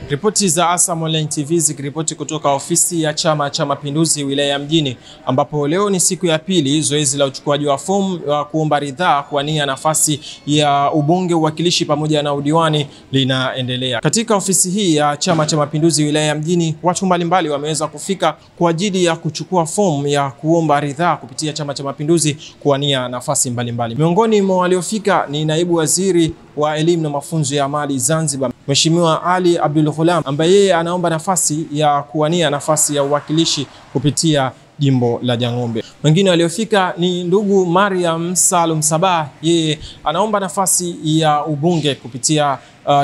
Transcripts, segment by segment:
Ripoti za ASAM Online TV zikiripoti kutoka ofisi ya Chama cha Mapinduzi wilaya ya Mjini, ambapo leo ni siku ya pili zoezi la uchukuaji wa fomu wa kuomba ridhaa kuwania nafasi ya ubunge, uwakilishi pamoja na udiwani linaendelea. Katika ofisi hii ya Chama cha Mapinduzi wilaya ya Mjini, watu mbalimbali wameweza kufika kwa ajili ya kuchukua fomu ya kuomba ridhaa kupitia Chama cha Mapinduzi kuwania nafasi mbalimbali. Miongoni mwa waliofika ni Naibu Waziri wa Elimu na Mafunzo ya Amali Zanzibar, Mheshimiwa Ali Abdul Ghulam, ambaye yeye anaomba nafasi ya kuwania nafasi ya uwakilishi kupitia jimbo la Jang'ombe. Wengine waliofika ni ndugu Mariam Salum Sabah, yeye anaomba nafasi ya ubunge kupitia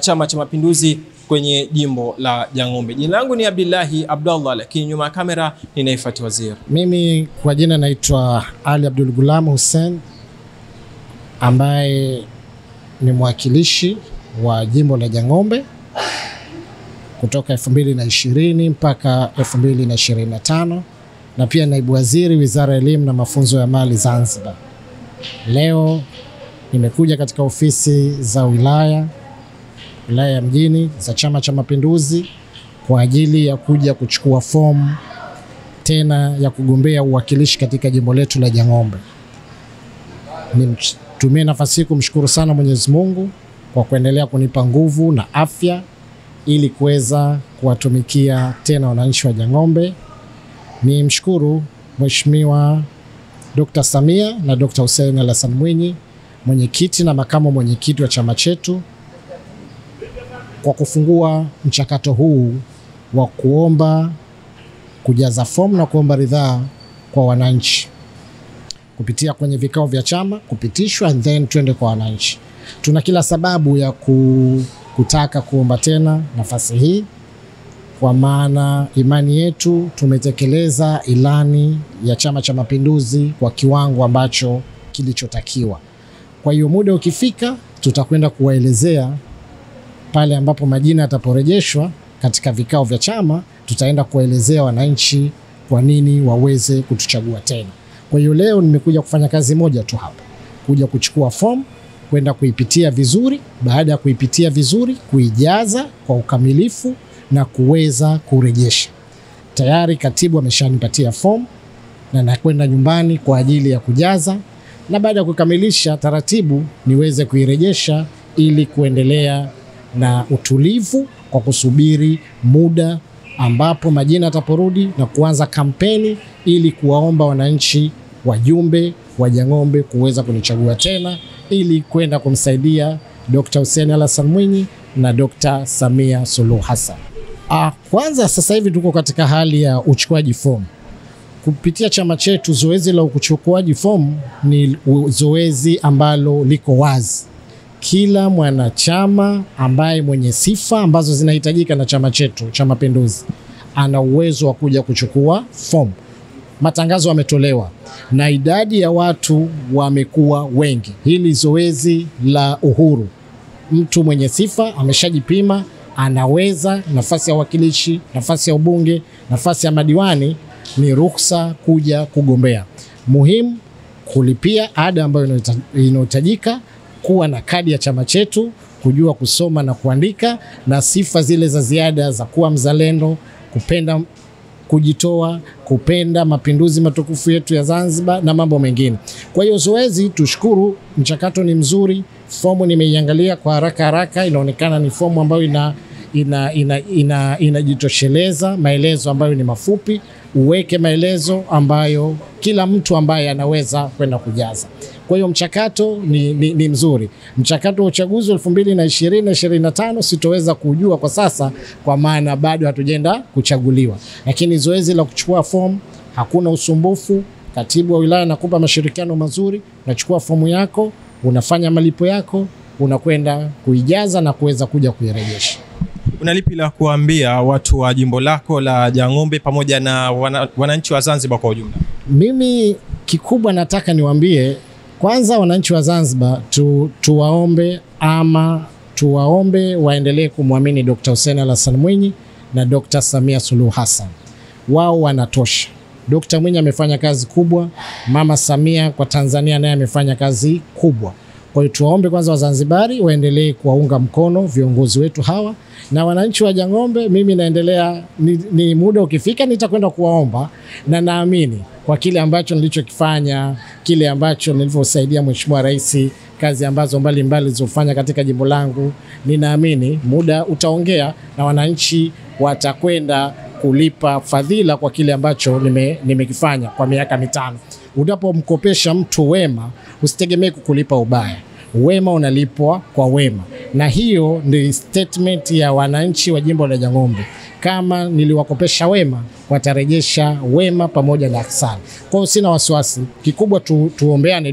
Chama cha Mapinduzi kwenye jimbo la Jang'ombe. Jina langu ni Abdullahi Abdullah, lakini nyuma ya kamera ni Naifati Waziri. Mimi kwa jina naitwa Ali Abdul Ghulam Hussein, ambaye ni mwakilishi wa jimbo la Jang'ombe kutoka 2020 mpaka 2025, na pia naibu waziri Wizara ya Elimu na Mafunzo ya Amali Zanzibar. Leo nimekuja katika ofisi za wilaya ya Mjini za Chama cha Mapinduzi kwa ajili ya kuja kuchukua fomu tena ya kugombea uwakilishi katika jimbo letu la Jang'ombe. Nitumie nafasi hii kumshukuru sana Mwenyezi Mungu kwa kuendelea kunipa nguvu na afya ili kuweza kuwatumikia tena wananchi wa Jang'ombe. Ni mshukuru Mheshimiwa Dr. Samia na Dr. Hussein Hassan Mwinyi, mwenyekiti na makamu mwenyekiti wa chama chetu, kwa kufungua mchakato huu wa kuomba kujaza fomu na kuomba ridhaa kwa wananchi kupitia kwenye vikao vya chama, kupitishwa and then twende kwa wananchi. Tuna kila sababu ya kutaka kuomba tena nafasi hii, kwa maana imani yetu tumetekeleza ilani ya Chama cha Mapinduzi kwa kiwango ambacho kilichotakiwa. Kwa hiyo muda ukifika tutakwenda kuwaelezea pale ambapo majina yataporejeshwa katika vikao vya chama, tutaenda kuwaelezea wananchi kwa nini waweze kutuchagua tena. Kwa hiyo leo nimekuja kufanya kazi moja tu hapa, kuja kuchukua fomu, kwenda kuipitia vizuri, baada ya kuipitia vizuri kuijaza kwa ukamilifu na kuweza kurejesha. Tayari katibu ameshanipatia fomu na nakwenda nyumbani kwa ajili ya kujaza, na baada ya kukamilisha taratibu niweze kuirejesha ili kuendelea na utulivu kwa kusubiri muda ambapo majina yataporudi na kuanza kampeni ili kuwaomba wananchi wajumbe wa Jang'ombe kuweza kunichagua tena ili kwenda kumsaidia Dr. Hussein Hassan Mwinyi na Dr. Samia Suluhu Hassan. Kwanza sasa hivi tuko katika hali ya uchukuaji fomu. Kupitia chama chetu, zoezi la uchukuaji fomu ni zoezi ambalo liko wazi. Kila mwanachama ambaye mwenye sifa ambazo zinahitajika na chama chetu cha Mapinduzi ana uwezo wa kuja kuchukua fomu. Matangazo yametolewa na idadi ya watu wamekuwa wengi. Hili zoezi la uhuru, mtu mwenye sifa ameshajipima, anaweza nafasi ya wakilishi, nafasi ya ubunge, nafasi ya madiwani, ni ruhusa kuja kugombea. Muhimu kulipia ada ambayo inahitajika, kuwa na kadi ya chama chetu, kujua kusoma na kuandika, na sifa zile za ziada za kuwa mzalendo, kupenda kujitoa, kupenda mapinduzi matukufu yetu ya Zanzibar na mambo mengine. Kwa hiyo zoezi, tushukuru, mchakato ni mzuri. Fomu nimeiangalia kwa haraka, inaonekana ni fomu ambayo inajitosheleza, maelezo ambayo ni mafupi, uweke maelezo ambayo kila mtu ambaye anaweza kwenda kujaza. Kwa hiyo mchakato ni mzuri. Mchakato wa uchaguzi 2020-2025 sitoweza kujua kwa sasa kwa maana bado hatujenda kuchaguliwa. Lakini zoezi la kuchukua fomu hakuna usumbufu. Katibu wa wilaya anakupa mashirikiano mazuri, unachukua fomu yako, unafanya malipo yako, unakwenda kuijaza na kuweza kuja kuirejesha. Unalipi la kuambia watu wa jimbo lako la Jang'ombe pamoja na wananchi wa Zanzibar kwa ujumla? Mimi kikubwa nataka niwaambie, kwanza wananchi wa Zanzibar tuwaombe waendelee kumwamini Dr. Hussein Hassan Mwinyi na Dr. Samia Suluhu Hassan. Wao wanatosha. Dr. Mwinyi amefanya kazi kubwa, Mama Samia kwa Tanzania naye amefanya kazi kubwa. Kwa hiyo tuwaombe kwanza Wazanzibari waendelee kuwaunga mkono viongozi wetu hawa, na wananchi wa Jang'ombe mimi naendelea ni muda ukifika nitakwenda kuwaomba, na naamini kwa kile ambacho nilichokifanya, kile ambacho nilivyosaidia Mheshimiwa Rais, kazi ambazo mbalimbali zilizofanya katika jimbo langu, ninaamini muda utaongea na wananchi watakwenda kulipa fadhila kwa kile ambacho nimekifanya kwa miaka 5. Unapomkopesha mtu wema, usitegemee kukulipa ubaya. Wema unalipwa kwa wema. Na hiyo ndio statement ya wananchi wa jimbo la Jang'ombe. Kama niliwakopesha wema, watarejesha wema pamoja na ihsani. Kwa hiyo sina wasiwasi. Kikubwa tuombeane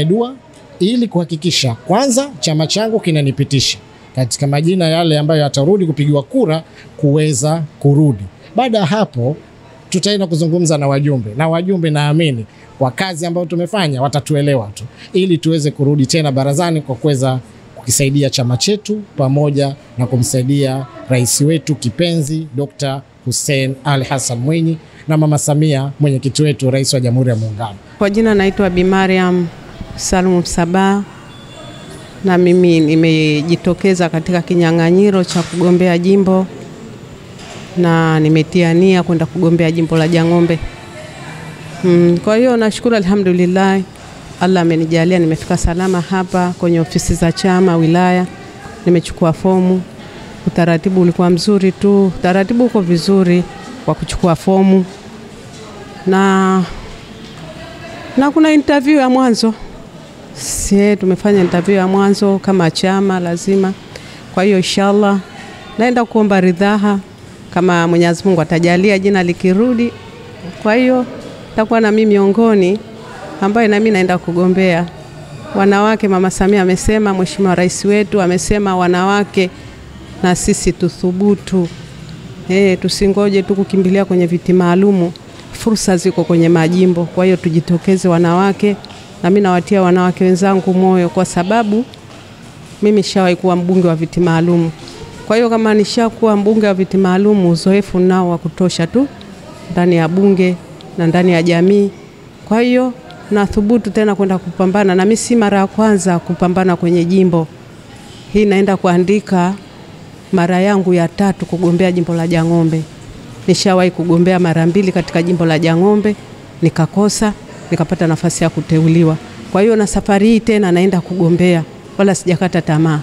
dua ili kuhakikisha kwanza chama changu kinanipitisha katika majina yale ambayo yatarudi kupigiwa kura kuweza kurudi. Baada ya hapo tutaenda kuzungumza na wajumbe naamini kwa kazi ambayo tumefanya watatuelewa tu, ili tuweze kurudi tena barazani kwa kuweza kukisaidia chama chetu pamoja na kumsaidia rais wetu kipenzi Dr. Hussein Ali Hassan Mwinyi na Mama Samia mwenyekiti wetu, rais wa Jamhuri ya Muungano. Kwa jina naitwa Bi Mariam Salum Sabah, na mimi nimejitokeza katika kinyang'anyiro cha kugombea jimbo na nimetia nia kwenda kugombea jimbo la Jang'ombe. Kwa hiyo nashukuru alhamdulillah, Allah amenijalia nimefika salama hapa kwenye ofisi za chama wilaya. Nimechukua fomu. Utaratibu ulikuwa mzuri tu, utaratibu uko vizuri kwa kuchukua fomu, na kuna interview ya mwanzo. Tumefanya interview ya mwanzo kama chama lazima. Kwa hiyo inshallah naenda kuomba ridhaa kama Mwenyezi Mungu atajalia jina likirudi. Kwa hiyo takuwa na mimi miongoni ambaye na mimi naenda kugombea. Wanawake, Mama Samia amesema, Mheshimiwa Rais wetu amesema wanawake na sisi tuthubutu. Tusingoje tu kukimbilia kwenye viti maalumu. Fursa ziko kwenye majimbo. Kwa hiyo tujitokeze wanawake, na mimi nawatia wanawake wenzangu moyo kwa sababu mimi nishawahi kuwa mbunge wa viti maalumu. Kwa hiyo kama nishakuwa mbunge wa viti maalumu, uzoefu nao wa kutosha tu ndani ya bunge na ndani ya jamii. Kwa hiyo nathubutu tena kwenda kupambana, na mimi si mara ya kwanza kupambana kwenye jimbo. Hii naenda kuandika mara yangu ya 3 kugombea jimbo la Jang'ombe. Nishawahi kugombea mara 2 katika jimbo la Jang'ombe, nikakosa, nikapata nafasi ya kuteuliwa. Kwa hiyo na safari hii tena naenda kugombea, wala sijakata tamaa.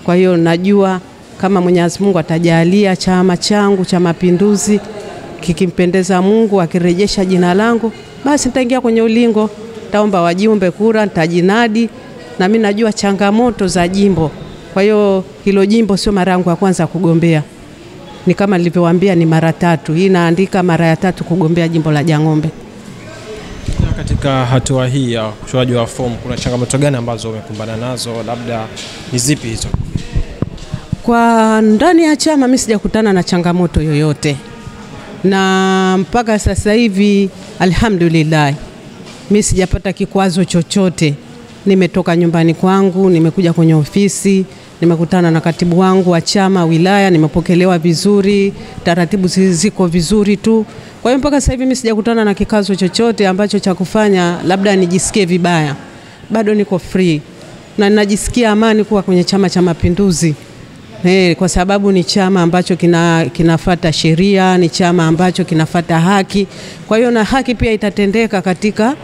Kwa hiyo najua kama Mwenyezi Mungu atajalia chama changu cha Mapinduzi kikimpendeza Mungu akirejesha jina langu, basi nitaingia kwenye ulingo, nitaomba wajumbe kura, nitajinadi, na mimi najua changamoto za jimbo. Kwa hiyo hilo jimbo sio mara yangu ya kwanza kugombea. Ni kama nilivyowaambia ni mara 3. Hii naandika mara ya 3 kugombea jimbo la Jang'ombe. Katika hatua hii ya uchukuaji wa fomu, kuna changamoto gani ambazo umekumbana nazo, labda ni zipi hizo? Kwa ndani ya chama mimi sijakutana na changamoto yoyote. Na mpaka sasa hivi alhamdulillah mimi sijapata kikwazo chochote. Nimetoka nyumbani kwangu, nimekuja kwenye ofisi, nimekutana na katibu wangu wa chama wilaya, nimepokelewa vizuri, taratibu ziko vizuri tu. Kwa hiyo mpaka sasa hivi mimi sijakutana na kikazo chochote ambacho cha kufanya labda nijisikie vibaya. Bado niko free na ninajisikia amani kuwa kwenye Chama cha Mapinduzi. Kwa sababu ni chama ambacho kinafuata sheria, ni chama ambacho kinafuata haki. Kwa hiyo na haki pia itatendeka katika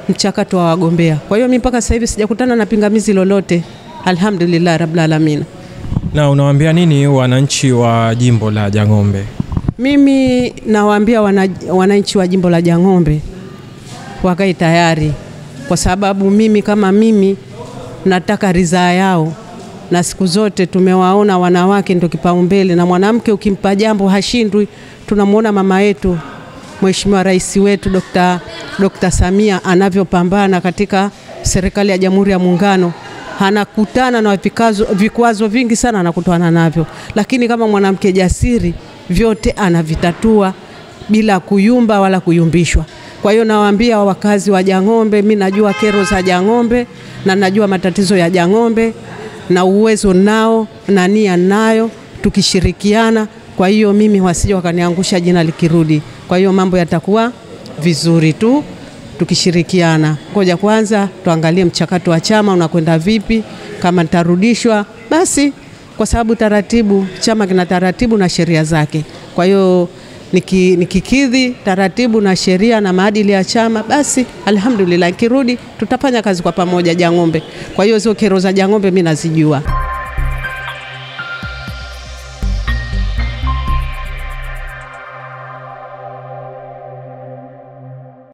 mchakato wa wagombea. Kwa hiyo mimi mpaka sasa hivi sijakutana na pingamizi lolote. Alhamdulillah rabbil alamin. Na unawaambia nini wananchi wa jimbo la Jang'ombe? Mimi nawaambia wananchi wa jimbo la Jang'ombe wakae tayari, kwa sababu mimi kama mimi nataka ridhaa yao, na siku zote tumewaona wanawake ndio kipaumbele, na mwanamke ukimpa jambo hashindwi. Tunamuona mama yetu Mheshimiwa Rais wetu Dr. Samia anavyopambana katika serikali ya Jamhuri ya Muungano. Anakutana na vikwazo vingi sana anakutana navyo, lakini kama mwanamke jasiri vyote anavitatua bila kuyumba wala kuyumbishwa. Kwa hiyo nawaambia wakazi wa Jang'ombe, mimi najua kero za Jang'ombe na najua matatizo ya Jang'ombe, na uwezo nao na nia nayo, tukishirikiana. Kwa hiyo mimi wasije wakaniangusha jina likirudi. Kwa hiyo mambo yatakuwa vizuri tu, tukishirikiana. Ngoja kwanza tuangalie mchakato wa chama unakwenda vipi, kama nitarudishwa basi, kwa sababu taratibu, chama kina taratibu na sheria zake. Kwa hiyo nikikidhi taratibu na sheria na maadili ya chama, basi alhamdulillah, kirudi tutafanya kazi kwa pamoja Jang'ombe. Kwa hiyo hizo kero za Jang'ombe mimi nazijua.